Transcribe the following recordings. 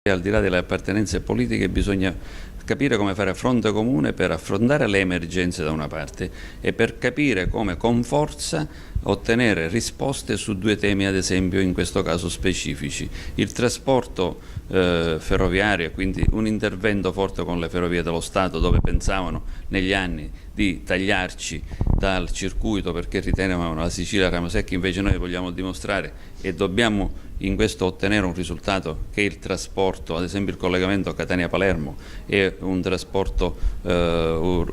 Al di là delle appartenenze politiche bisogna capire come fare fronte comune per affrontare le emergenze da una parte e per capire come con forza ottenere risposte su due temi, ad esempio in questo caso specifici: il trasporto ferroviario, quindi un intervento forte con le Ferrovie dello Stato, dove pensavano negli anni di tagliarci dal circuito perché ritenevano la Sicilia ramo secco. Invece noi vogliamo dimostrare e dobbiamo in questo ottenere un risultato, che il trasporto, ad esempio il collegamento Catania-Palermo, è un trasporto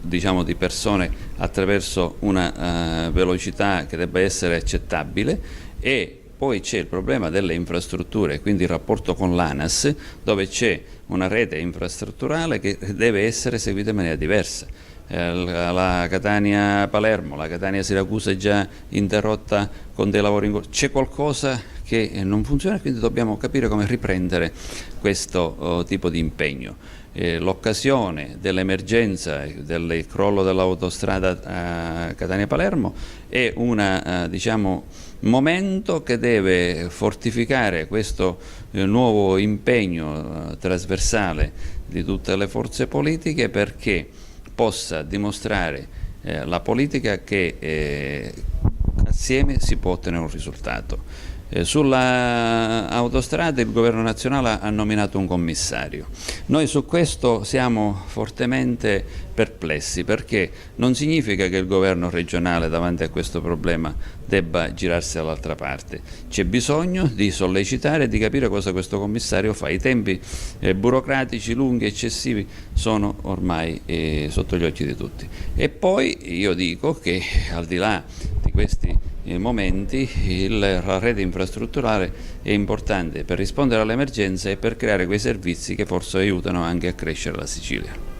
diciamo di persone attraverso una velocità che debba essere accettabile. E poi c'è il problema delle infrastrutture, quindi il rapporto con l'ANAS, dove c'è una rete infrastrutturale che deve essere seguita in maniera diversa. La Catania-Palermo, la Catania-Siracusa è già interrotta con dei lavori in corso. C'è qualcosa che non funziona, quindi dobbiamo capire come riprendere questo tipo di impegno. L'occasione dell'emergenza del crollo dell'autostrada Catania-Palermo è un diciamo, momento che deve fortificare questo nuovo impegno trasversale di tutte le forze politiche, perché possa dimostrare la politica che assieme si può ottenere un risultato. Sulla autostrada il governo nazionale ha nominato un commissario. Noi su questo siamo fortemente perplessi, perché non significa che il governo regionale davanti a questo problema debba girarsi dall'altra parte. C'è bisogno di sollecitare e di capire cosa questo commissario fa. I tempi burocratici lunghi, eccessivi, sono ormai sotto gli occhi di tutti. E poi io dico che al di là di questi momenti la rete infrastrutturale è importante per rispondere alle emergenze e per creare quei servizi che forse aiutano anche a crescere la Sicilia.